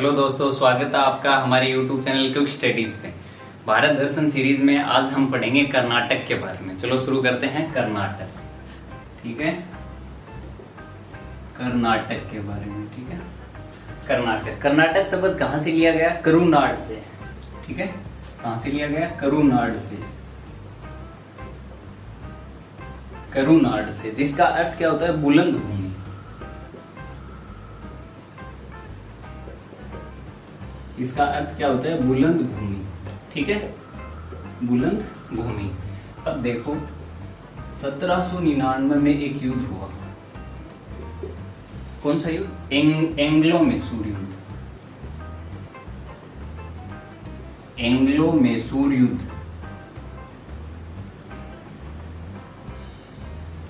Hello दोस्तों, स्वागत है आपका हमारे YouTube चैनल क्विक स्टडीज पे। भारत दर्शन सीरीज में आज हम पढ़ेंगे कर्नाटक के बारे में। चलो शुरू करते हैं। कर्नाटक, ठीक है, कर्नाटक के बारे में। ठीक है, कर्नाटक शब्द कहाँ से लिया गया? करुनाड से। ठीक है, कहाँ से लिया गया? करुनाड से, जिसका अर्थ क्या होता है? बुलंद भूमि। इसका अर्थ क्या होता है? बुलंद भूमि। ठीक है, बुलंद भूमि। अब देखो, 1799 में एक युद्ध हुआ। कौन सा युद्ध? एंग्लो मैसूर युद्ध। एंग्लो मैसूर युद्ध।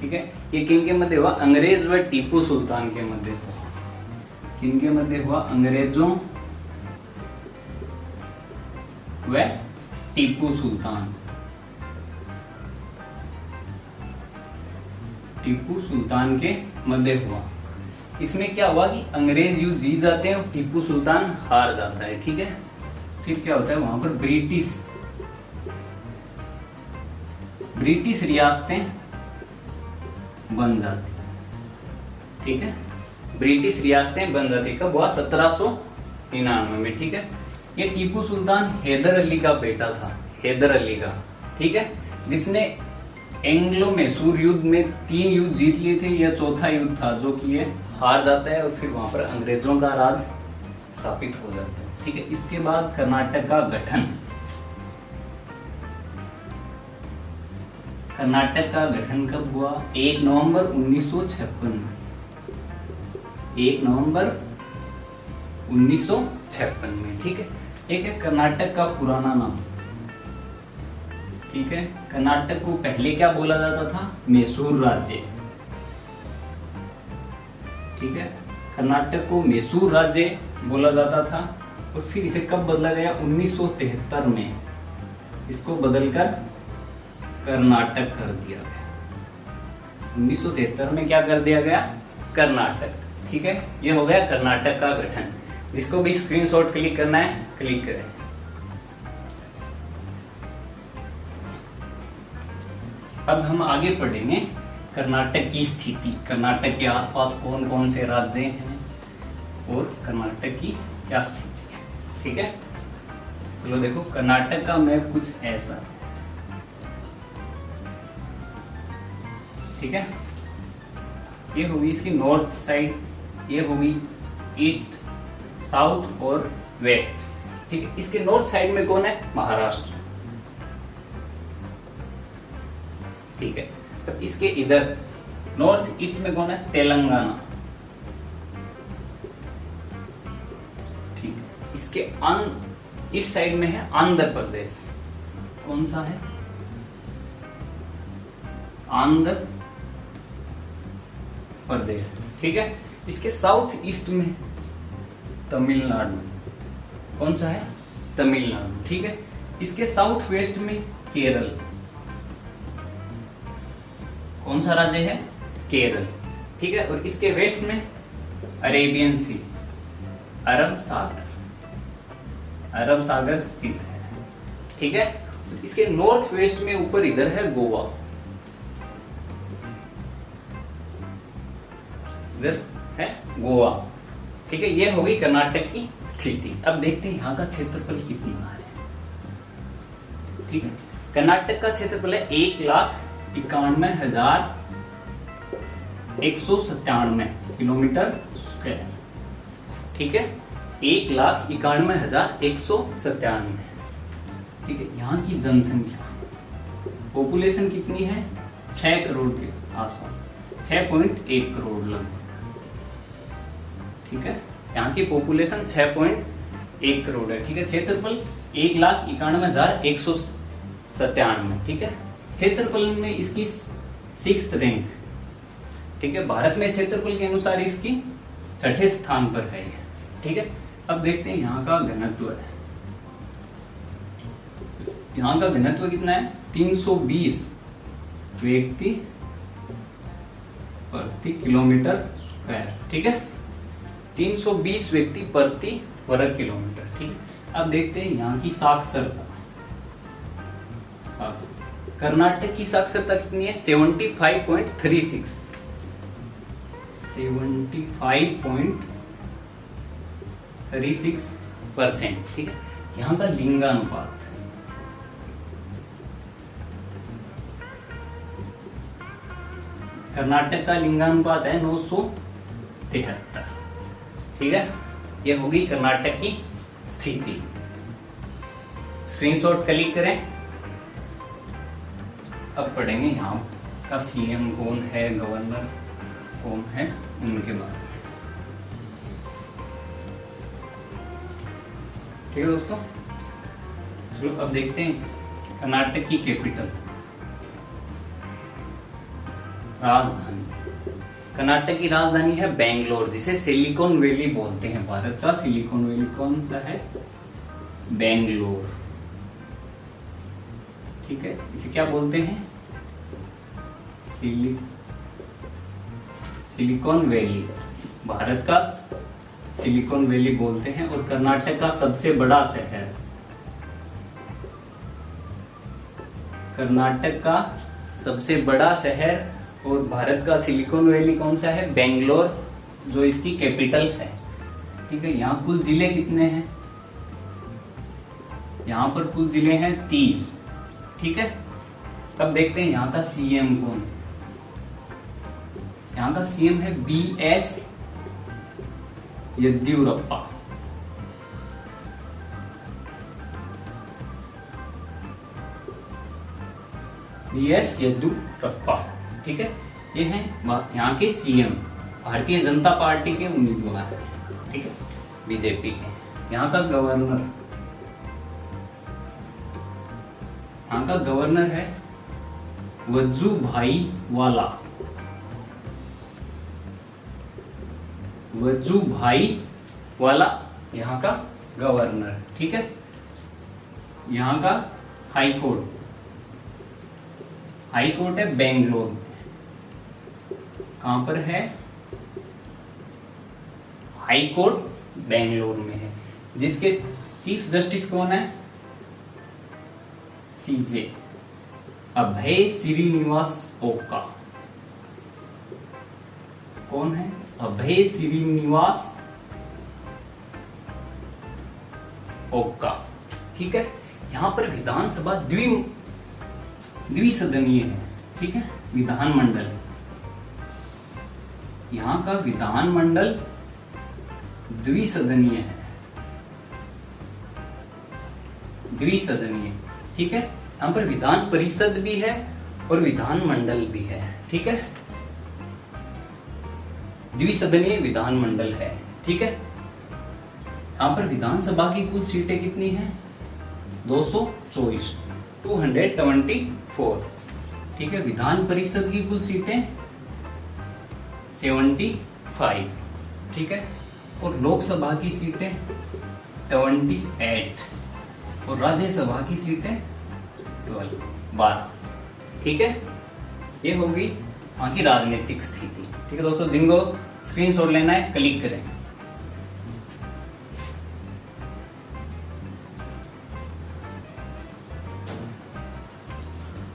ठीक है, ये किनके मध्य हुआ? अंग्रेज व टीपू सुल्तान के मध्य हुआ। किनके मध्य हुआ? अंग्रेजों व टीपू सुल्तान। टीपू सुल्तान के मध्य हुआ। इसमें क्या हुआ कि अंग्रेज युद्ध जीत जाते हैं और टीपू सुल्तान हार जाता है। ठीक है, फिर क्या होता है? वहां पर ब्रिटिश रियासतें बन जाती। ठीक है, ब्रिटिश रियासतें बन जाती। कब हुआ? 1799 में। ठीक है, ये टीपू सुल्तान हैदर अली का बेटा था। हैदर अली का, ठीक है, जिसने एंग्लो मैसूर युद्ध में 3 युद्ध जीत लिए थे। यह चौथा युद्ध था जो कि ये हार जाता है और फिर वहां पर अंग्रेजों का राज स्थापित हो जाता है। ठीक है, इसके बाद कर्नाटक का गठन। कर्नाटक का गठन कब हुआ? 1 नवंबर 1956 में। 1 नवंबर 1956 में। ठीक है, एक है कर्नाटक का पुराना नाम। ठीक है, कर्नाटक को पहले क्या बोला जाता था? मैसूर राज्य। ठीक है, कर्नाटक को मैसूर राज्य बोला जाता था और फिर इसे कब बदला गया? 1973 में इसको बदलकर कर्नाटक कर दिया गया। 1973 में क्या कर दिया गया? कर्नाटक। ठीक है, ये हो गया कर्नाटक का गठन। जिसको भी स्क्रीनशॉट क्लिक करना है, क्लिक करें। अब हम आगे पढ़ेंगे कर्नाटक की स्थिति। कर्नाटक के आसपास कौन कौन से राज्य हैं और कर्नाटक की क्या स्थिति है। ठीक है, चलो देखो, कर्नाटक का मैप कुछ ऐसा है। ठीक है, ये होगी इसकी नॉर्थ साइड, ये होगी ईस्ट, साउथ और वेस्ट। ठीक है, इसके नॉर्थ साइड में कौन है? महाराष्ट्र। ठीक है, तो इसके इधर नॉर्थ ईस्ट में कौन है? तेलंगाना। ठीक है, इसके ईस्ट साइड में है आंध्र प्रदेश। कौन सा है? आंध्र प्रदेश। ठीक है, इसके साउथ ईस्ट में तमिलनाडु। कौन सा है? तमिलनाडु। ठीक है, इसके साउथ वेस्ट में केरल। कौन सा राज्य है? केरल। ठीक है, और इसके वेस्ट में अरेबियन सी, अरब सागर स्थित है। ठीक है, इसके नॉर्थ वेस्ट में ऊपर इधर है गोवा। इधर है गोवा। ठीक है, ये हो गई कर्नाटक की स्थिति। अब देखते हैं यहाँ का क्षेत्रफल कितना है। ठीक है, कर्नाटक का क्षेत्रफल है 1,91,197 किलोमीटर स्क्वायर। ठीक है, 1,91,197। ठीक है, यहाँ की जनसंख्या, पॉपुलेशन कितनी है? 6 करोड़ के आसपास, 6.1 करोड़ लगभग। ठीक है, यहाँ की पॉपुलेशन 6.1 करोड़ है। ठीक है, क्षेत्रफल 1,91,197। ठीक है, क्षेत्रफल में इसकी 6th रैंक। ठीक है, भारत में क्षेत्रफल के अनुसार इसकी 6ठे स्थान पर है। ठीक है, अब देखते हैं यहाँ का घनत्व है। यहाँ का घनत्व कितना है? 320 व्यक्ति प्रति किलोमीटर स्क्वायर। ठीक है, 320 व्यक्ति प्रति वर्ग किलोमीटर। ठीक है, अब देखते हैं यहाँ की साक्षरता। कर्नाटक की साक्षरता कितनी है? 75.36। 75.36%। ठीक है, यहाँ का लिंगानुपात, कर्नाटक का लिंगानुपात है 973। ठीक है, ये होगी कर्नाटक की स्थिति। स्क्रीनशॉट क्लिक करें। अब पढ़ेंगे यहाँ का सीएम कौन है, गवर्नर कौन है, उनके बारे में। ठीक है दोस्तों, चलो अब देखते हैं कर्नाटक की कैपिटल, राजधानी। कर्नाटक की राजधानी है बेंगलोर, जिसे सिलिकॉन वैली बोलते हैं। भारत का सिलिकॉन वैली कौन सा है? बेंगलोर। ठीक है, इसे क्या बोलते हैं? Silicon valley. भारत का सिलिकॉन वैली बोलते हैं। और कर्नाटक का सबसे बड़ा शहर, कर्नाटक का सबसे बड़ा शहर और भारत का सिलिकॉन वैली कौन सा है? बेंगलोर, जो इसकी कैपिटल है। ठीक है, यहाँ कुल जिले कितने हैं? यहाँ पर कुल जिले हैं 30। ठीक है, अब देखते हैं यहाँ का सीएम कौन है। यहाँ का सीएम है BS येदियुरप्पा। BS येदियुरप्पा। ठीक है, ये हैं यहाँ के सीएम, भारतीय जनता पार्टी के उम्मीदवार हैं। ठीक है, बीजेपी के। यहाँ का गवर्नर, यहाँ का गवर्नर है वजुभाई वाला। वजुभाई वाला यहाँ का गवर्नर। ठीक है, यहाँ का हाई कोर्ट, हाई कोर्ट है बेंगलोर में। कहां पर है? हाई कोर्ट बेंगलोर में है, जिसके चीफ जस्टिस कौन है? CJ अभय श्रीनिवास ओका। कौन है? अभय श्रीनिवास ओका। ठीक है, यहां पर विधानसभा द्विसदनीय है। ठीक है, विधानमंडल, यहाँ का विधानमंडल द्विसदनीय है, द्विसदनीय। ठीक है, यहाँ पर विधान परिषद भी है और विधानमंडल भी है। ठीक है, द्विसदनीय विधानमंडल है। ठीक है, यहाँ पर विधानसभा की कुल सीटें कितनी हैं? 224, 224। ठीक है, विधान परिषद की कुल सीटें 75। ठीक है, और लोकसभा की सीटें 28 और राज्यसभा की सीटें 12। ठीक है, ये होगी वहां की राजनीतिक स्थिति। ठीक है दोस्तों, जिनको स्क्रीनशॉट लेना है क्लिक करें।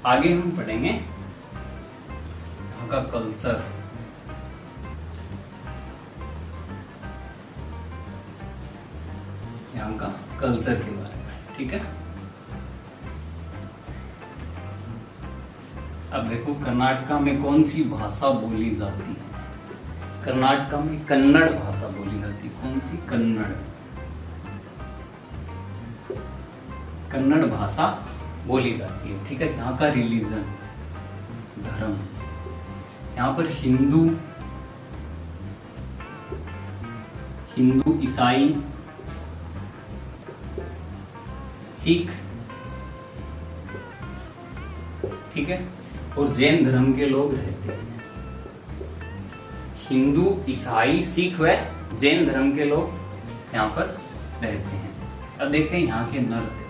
आगे हम पढ़ेंगे यहाँ का कल्चर। यहाँ का कल्चर के बारे में। ठीक है, अब देखो कर्नाटका में कौन सी भाषा बोली जाती है? कर्नाटका में कन्नड़ भाषा बोली जाती है। कौन सी? कन्नड़। कन्नड़ भाषा बोली जाती है। ठीक है, यहाँ का रिलीजन, धर्म, यहाँ पर हिंदू, ईसाई, सिख, ठीक है, और जैन धर्म के लोग रहते हैं। हिंदू, ईसाई, सिख व जैन धर्म के लोग यहाँ पर रहते हैं। अब देखते हैं यहाँ के नृत्य।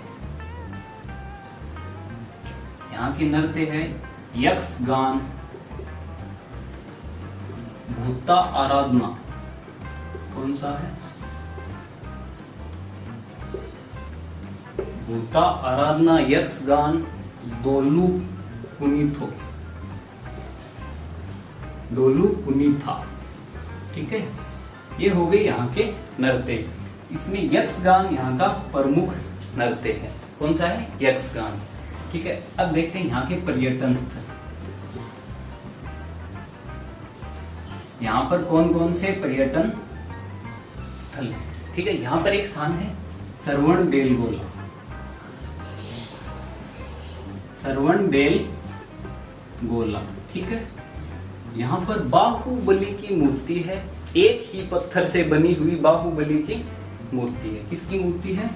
यहाँ के नृत्य है यक्षगान, भूता आराधना। कौन सा है? भूता आराधना यक्षगान डोलू कुनीथो, डोलू कुनीथा। ठीक है, ये हो गई यहाँ के नृत्य। इसमें यक्षगान यहाँ का प्रमुख नृत्य है। कौन सा है? यक्षगान। ठीक है, अब देखते हैं यहाँ के पर्यटन स्थल। यहाँ पर कौन कौन से पर्यटन स्थल है? ठीक है, यहाँ पर एक स्थान है श्रवण बेलगोला, श्रवण बेलगोला। ठीक है, यहाँ पर बाहुबली की मूर्ति है, एक ही पत्थर से बनी हुई बाहुबली की मूर्ति है। किसकी मूर्ति है?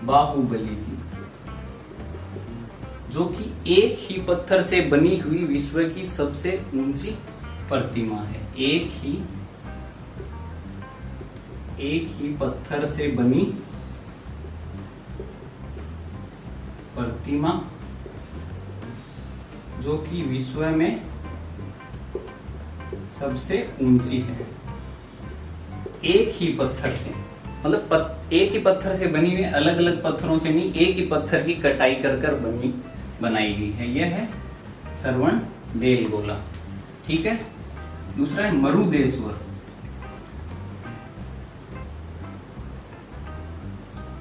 बाहुबली की, जो कि एक ही पत्थर से बनी हुई विश्व की सबसे ऊंची प्रतिमा है। एक ही पत्थर से बनी प्रतिमा, जो कि विश्व में सबसे ऊंची है। एक ही पत्थर से, मतलब एक ही पत्थर से बनी हुई, अलग अलग पत्थरों से नहीं, एक ही पत्थर की कटाई कर बनाई गई है। यह है श्रवण बेलगोला। ठीक है, दूसरा है मरुदेश्वर।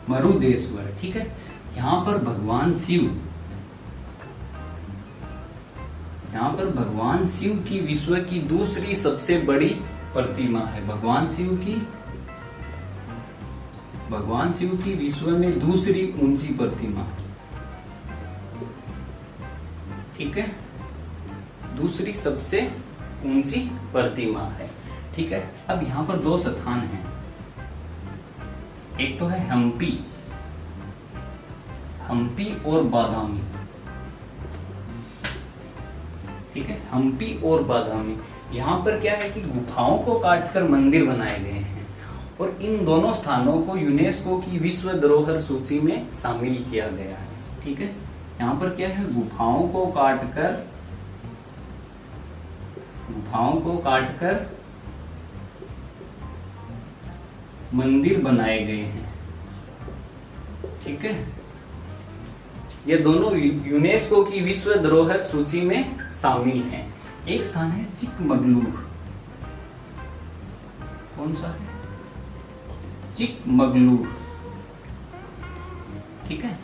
मरुदेश्वर, ठीक है, यहाँ पर भगवान शिव की विश्व की दूसरी सबसे बड़ी प्रतिमा है। भगवान शिव की विश्व में दूसरी ऊंची प्रतिमा। ठीक है, दूसरी सबसे ऊंची प्रतिमा है। ठीक है, अब यहाँ पर दो स्थान हैं। एक तो है हम्पी और बादामी। ठीक है, हम्पी और बादामी। यहाँ पर क्या है कि गुफाओं को काटकर मंदिर बनाए गए हैं, और इन दोनों स्थानों को यूनेस्को की विश्व धरोहर सूची में शामिल किया गया है। ठीक है, यहाँ पर क्या है, गुफाओं को काटकर मंदिर बनाए गए हैं। ठीक है, ये दोनों यूनेस्को की विश्व धरोहर सूची में शामिल हैं। एक स्थान है चिकमगलूर। कौन सा है? चिकमगलूर। ठीक है,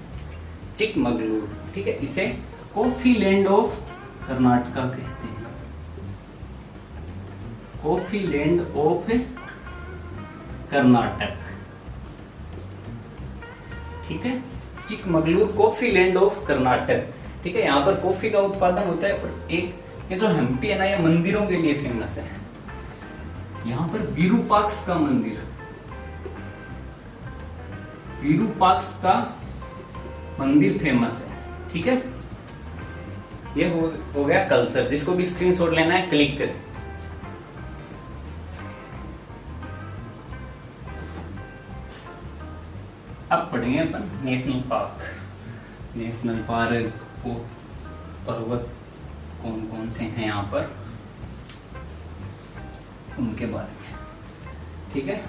चिकमगलूर। ठीक है, इसे कॉफी लैंड ऑफ कर्नाटका कहते हैं। Coffee land of Karnataka. ठीक है, Chikmagalur coffee land of Karnataka. ठीक है, यहाँ पर कॉफी का उत्पादन होता है। और एक ये जो हम्पी है ना, ये मंदिरों के लिए फेमस है। यहाँ पर विरूपाक्ष का मंदिर फेमस है। ठीक है, ये हो गया कल्चर। जिसको भी स्क्रीनशॉट लेना है क्लिक करें। अब पढ़ेंगे अपन नेशनल पार्क को, पर्वत कौन कौन से हैं यहाँ पर, उनके बारे में। ठीक है,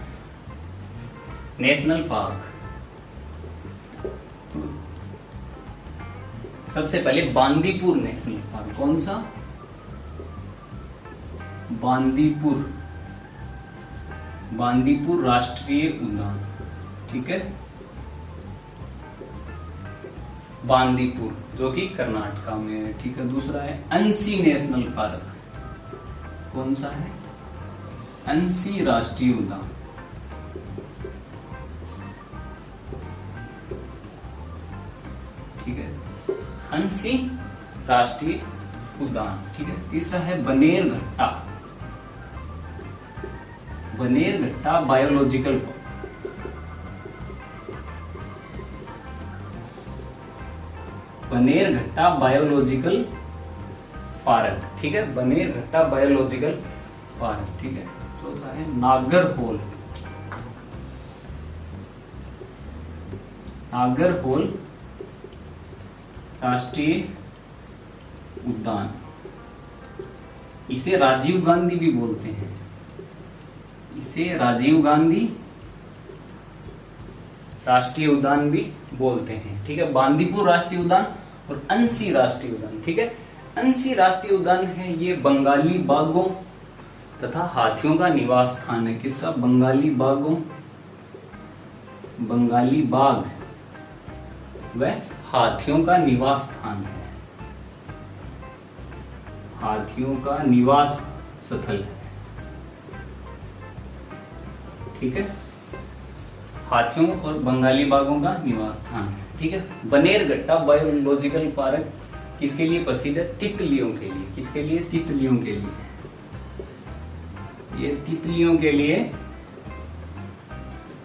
नेशनल पार्क। सबसे पहले बांदीपुर नेशनल पार्क। कौन सा? बांदीपुर राष्ट्रीय उद्यान। ठीक है, बांदीपुर, जो कि कर्नाटका में है। ठीक है, दूसरा है अंसी नेशनल पार्क। कौन सा है? अंसी राष्ट्रीय उद्यान। ठीक है, अंसी राष्ट्रीय उद्यान। ठीक है, तीसरा है Bannerghatta biological park. Bannerghatta biological park. ठीक है, बनेरघट्टा बायोलॉजिकल पार्क। ठीक है, चौथा है नागरहोल राष्ट्रीय उद्यान। इसे राजीव गांधी भी बोलते हैं। इसे राजीव गांधी राष्ट्रीय उद्यान भी बोलते हैं, ठीक है। बांदीपुर राष्ट्रीय उद्यान और अंसी राष्ट्रीय उद्यान, ठीक है। अंसी राष्ट्रीय उद्यान है ये बंगाली बाघों तथा हाथियों का निवास स्थान है। किसका? बंगाली बाघों, बंगाली बाघ व हाथियों का निवास स्थान है, हाथियों का निवास स्थल है, ठीक है। हाथियों और बंगाली बाघों का निवास स्थान है, ठीक है। बनेरघट्टा बायोलॉजिकल पार्क किसके लिए प्रसिद्ध है? तितलियों के लिए। किसके लिए? तितलियों के लिए। ये तितलियों के लिए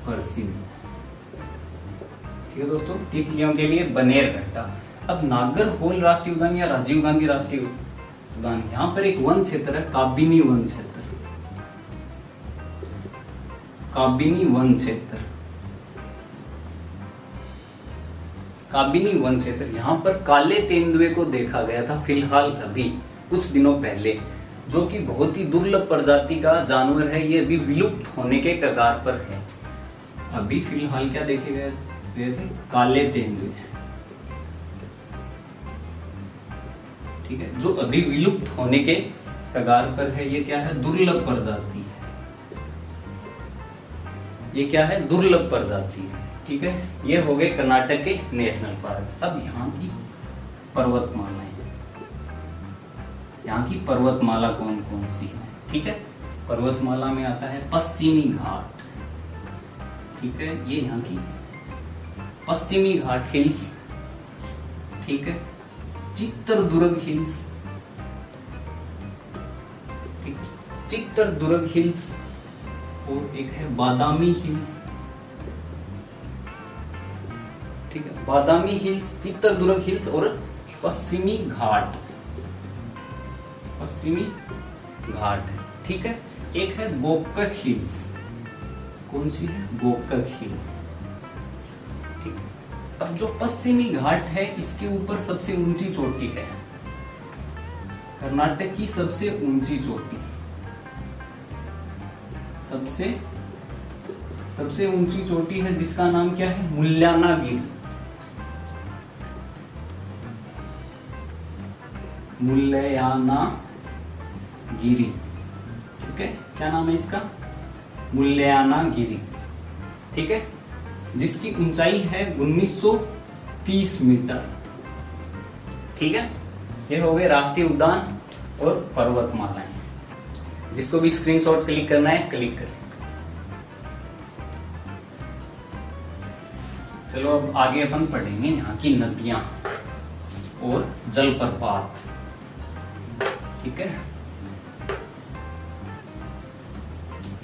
प्रसिद्ध है, ठीक है दोस्तों। तितलियों के लिए बनेरघट्टा। अब नागरहोल राष्ट्रीय उद्यान या राजीव गांधी राष्ट्रीय उद्यान, यहाँ पर एक वन क्षेत्र है, काबिनी वन क्षेत्र, काबिनी वन क्षेत्र, काबिनी वन क्षेत्र। यहाँ पर काले तेंदुए को देखा गया था फिलहाल अभी कुछ दिनों पहले, जो कि बहुत ही दुर्लभ प्रजाति का जानवर है। ये अभी विलुप्त होने के कगार पर है। अभी फिलहाल क्या देखे गए थे? काले तेंदुए, ठीक है, जो अभी विलुप्त होने के कगार पर है। ये क्या है? दुर्लभ प्रजाति है। ये क्या है? दुर्लभ प्रजाति है, ठीक है। ये हो गए कर्नाटक के नेशनल पार्क। अब यहाँ की पर्वतमालाएं, यहाँ की पर्वतमाला कौन कौन सी है? ठीक है, पर्वतमाला में आता है पश्चिमी घाट, ठीक है। ये यहाँ की पश्चिमी घाट हिल्स, ठीक है। चित्रदुर्ग हिल्स, ठीक, चित्रदुर्ग हिल्स, और एक है बादामी हिल्स, ठीक है। बादामी हिल्स, चित्रदुर्ग हिल्स और पश्चिमी घाट, पश्चिमी घाट, ठीक है। एक है गोकक हिल्स। कौन सी है? गोकक हिल्स, ठीक है। अब जो पश्चिमी घाट है, इसके ऊपर सबसे ऊंची चोटी है, कर्नाटक की सबसे ऊंची चोटी, सबसे ऊंची चोटी है, जिसका नाम क्या है? मुल्यानागिरी, मुल्यानागिरी, ठीक है। क्या नाम है इसका? मुल्यानागिरी, ठीक है, जिसकी ऊंचाई है 1930 मीटर, ठीक है। ये हो गए राष्ट्रीय उद्यान और पर्वतमालाएं। जिसको भी स्क्रीनशॉट क्लिक करना है, क्लिक करें। चलो अब आगे अपन पढ़ेंगे यहाँ की नदियां और जलप्रपात, ठीक है।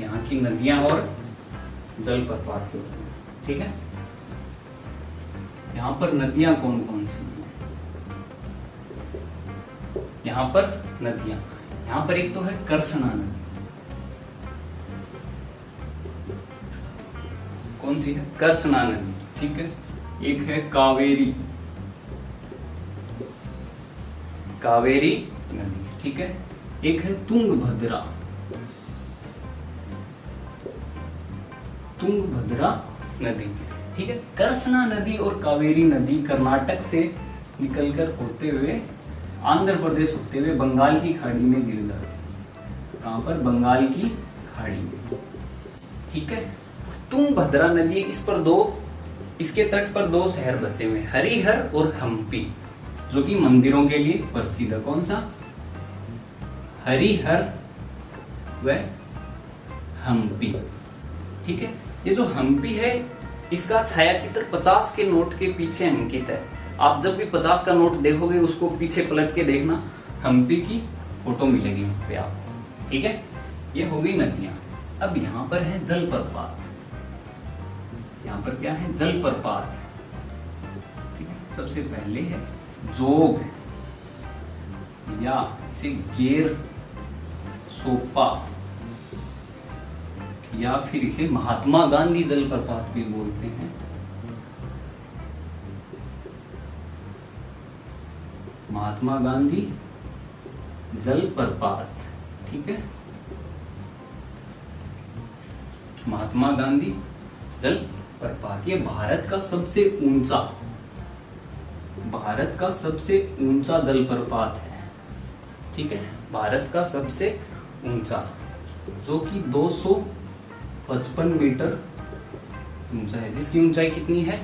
यहाँ की नदियां और जलप्रपात के ऊपर, ठीक है। यहाँ पर नदियां कौन कौन सी हैं? यहाँ पर नदियां, यहाँ पर एक तो है करसना नदी। कौन सी है? करसना नदी, ठीक है। एक है कावेरी, कावेरी नदी, ठीक है। एक है तुंगभद्रा, तुंगभद्रा नदी, ठीक है। करसना नदी और कावेरी नदी कर्नाटक से निकलकर होते हुए आंध्र प्रदेश होते हुए बंगाल की खाड़ी में गिर जाती है। कहां पर? बंगाल की खाड़ी में, ठीक है। तुंगभद्रा नदी, इस पर इसके तट पर दो शहर बसे हुए, हरिहर और हम्पी, जो कि मंदिरों के लिए प्रसिद्ध है। कौन सा? हरिहर व हम्पी, ठीक है। ये जो हम्पी है, इसका छायाचित्र 50 के नोट के पीछे अंकित है। आप जब भी 50 का नोट देखोगे, उसको पीछे पलट के देखना, हम्पी की फोटो मिलेगी वहां पे आपको, ठीक है। ये हो गई नदियां। अब यहाँ पर है जलप्रपात। यहाँ पर क्या है? जलप्रपात, ठीक है। सबसे पहले है जोग, या इसे गेर सोपा, या फिर इसे महात्मा गांधी जलप्रपात भी बोलते हैं। महात्मा गांधी जलप्रपात, ठीक है। महात्मा गांधी जलप्रपात, जलप्रपात, ये भारत का सबसे ऊंचा जलप्रपात है। ठीक है, भारत का सबसे ऊंचा, जो कि 255 मीटर ऊंचा है, जिसकी ऊंचाई कितनी है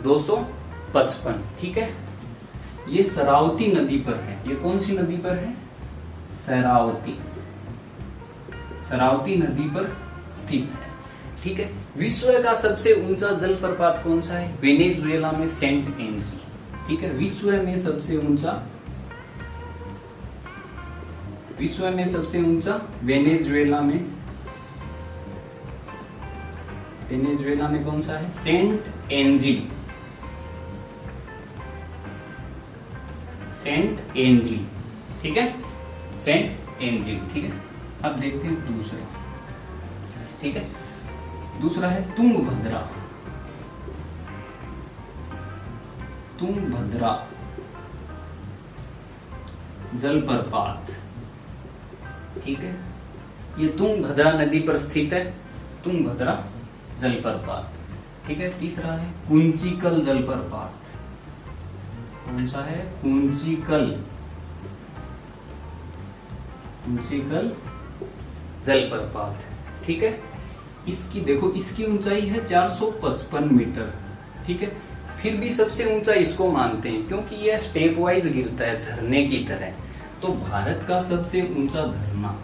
255। ठीक है, ये शरावती नदी पर है। ये कौन सी नदी पर है? शरावती नदी पर स्थित है। ठीक है, विश्व का सबसे ऊंचा जलप्रपात कौन सा है? वेनेजुएला में सेंट एंजी। ठीक है, विश्व में सबसे ऊंचा वेनेजुएला में कौन सा है? सेंट एंजी। ठीक है, सेंट एंजी। ठीक है, अब देखते हैं दूसरा। ठीक है, दूसरा है तुंगभद्रा जलप्रपात। ठीक है, ये तुंगभद्रा नदी पर स्थित है, तुंगभद्रा जलप्रपात। ठीक है, तीसरा है कुंचिकल जलप्रपात। कौन सा है? कुंचिकल जलप्रपात। ठीक है, इसकी देखो, इसकी ऊंचाई है 455 मीटर। ठीक है, फिर भी सबसे ऊंचा इसको मानते हैं क्योंकि यह स्टेप वाइज गिरता है झरने की तरह। तो भारत का सबसे ऊंचा झरना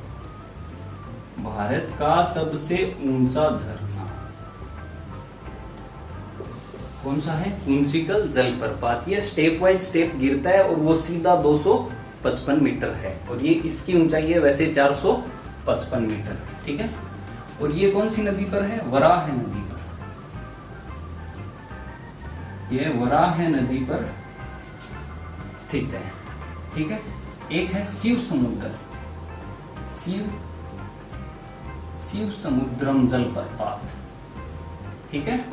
कौन सा है? कुंचिकल जलप्रपात। यह स्टेप वाइज गिरता है और वो सीधा 255 मीटर है, और ये इसकी ऊंचाई है वैसे 455 मीटर। ठीक है, और ये कौन सी नदी पर है? वराह नदी पर। यह वराह नदी पर स्थित है। ठीक है, एक है शिव समुद्रम जलप्रपात। ठीक है,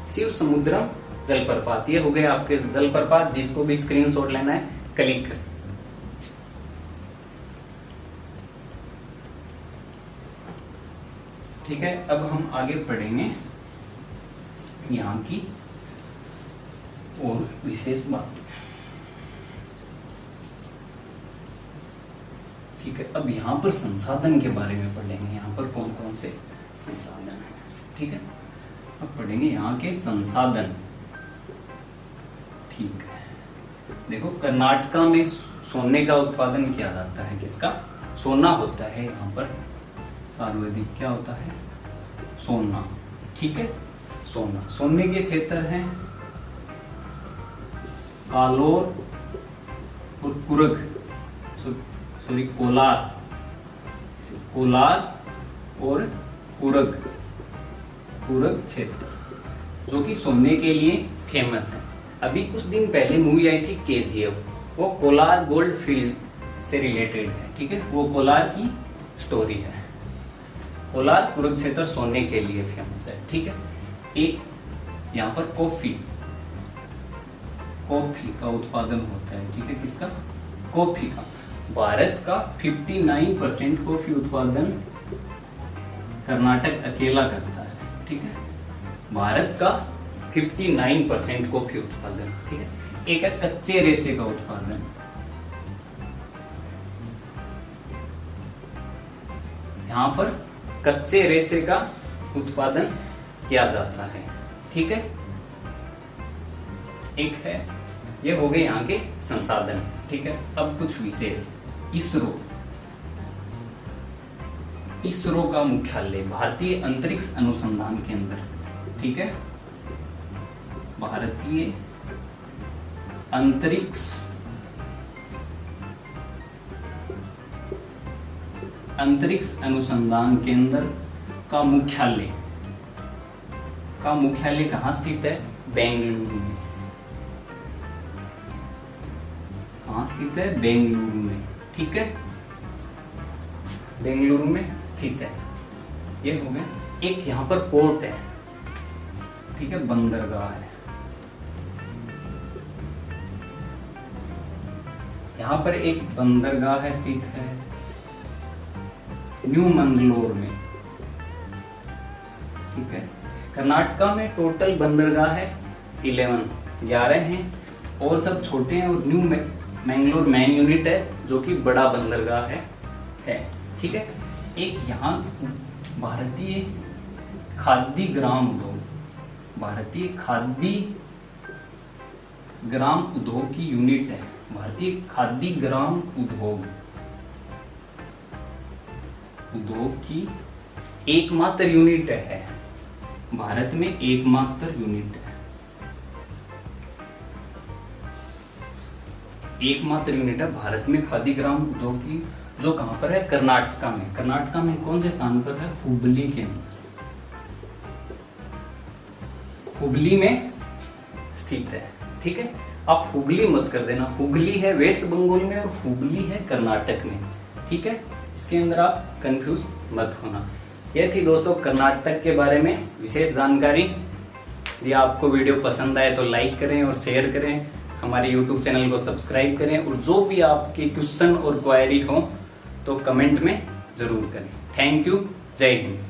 शिव समुद्रम जलप्रपात। ये हो गए आपके जलप्रपात, जिसको भी स्क्रीनशॉट लेना है क्लिक। ठीक है, अब हम आगे पढ़ेंगे यहाँ की और विशेष बात। ठीक है, अब यहाँ पर संसाधन के बारे में पढ़ेंगे। यहाँ पर कौन कौन से संसाधन है। ठीक है, अब पढ़ेंगे यहाँ के संसाधन। ठीक है, देखो, कर्नाटका में सोने का उत्पादन किया जाता है। किसका? सोना होता है यहाँ पर सर्वाधिक। क्या होता है? सोना। ठीक है, सोने के क्षेत्र हैं कालोर और कुरग, कोलार और कुरग क्षेत्र, जो कि सोने के लिए फेमस है। अभी कुछ दिन पहले मूवी आई थी केजीएफ, वो कोलार गोल्ड फील्ड से रिलेटेड है। ठीक है, वो कोलार की स्टोरी है। कोलार कुरग क्षेत्र सोने के लिए फेमस है। ठीक है, एक यहाँ पर कॉफी का उत्पादन होता है। ठीक है, किसका? कॉफी का। भारत का 59% कॉफी उत्पादन कर्नाटक अकेला करता है। ठीक है, भारत का 59% कॉफी उत्पादन। ठीक है, एक है कच्चे रेशे का उत्पादन। यहाँ पर कच्चे रेशे का उत्पादन किया जाता है। ठीक है, एक है, ये हो गए यहाँ के संसाधन। ठीक है, अब कुछ विशेष। इसरो का मुख्यालय भारतीय अंतरिक्ष अनुसंधान केंद्र। ठीक है, भारतीय अंतरिक्ष अनुसंधान केंद्र का मुख्यालय कहाँ स्थित है? बेंगलुरु में। कहाँ स्थित है? बेंगलुरु में। ठीक है, बेंगलुरु में स्थित है। ये हो गया। एक यहाँ पर पोर्ट है। ठीक है, बंदरगाह है। यहाँ पर एक बंदरगाह है, स्थित है न्यू मंगलोर में। ठीक है, कर्नाटका में टोटल बंदरगाह है 11 हैं, और सब छोटे हैं, और न्यू मैंगलोर मेन यूनिट है जो कि बड़ा बंदरगाह है। ठीक है। एक यहाँ भारतीय खाद्य ग्राम उद्योग, भारतीय खाद्य ग्राम उद्योग की यूनिट है, भारतीय खाद्य ग्राम उद्योग की एकमात्र यूनिट है, भारत में एकमात्र यूनिट है, एकमात्र यूनिट है भारत में खाद्य ग्राम उद्योग की, जो कहां पर है? कर्नाटका में। कर्नाटका में कौन से स्थान पर है? हुबली के अंदर, हुबली में स्थित है। ठीक है। आप हुबली मत कर देना, हुगली है वेस्ट बंगाल में और हुबली है कर्नाटक में। ठीक है। इसके अंदर आप कंफ्यूज मत होना। यह थी दोस्तों कर्नाटक के बारे में विशेष जानकारी। यदि आपको वीडियो पसंद आए तो लाइक करें और शेयर करें, हमारे YouTube चैनल को सब्सक्राइब करें, और जो भी आपके क्वेश्चन और क्वेरी हो तो कमेंट में जरूर करें। Thank you. जय हिंद।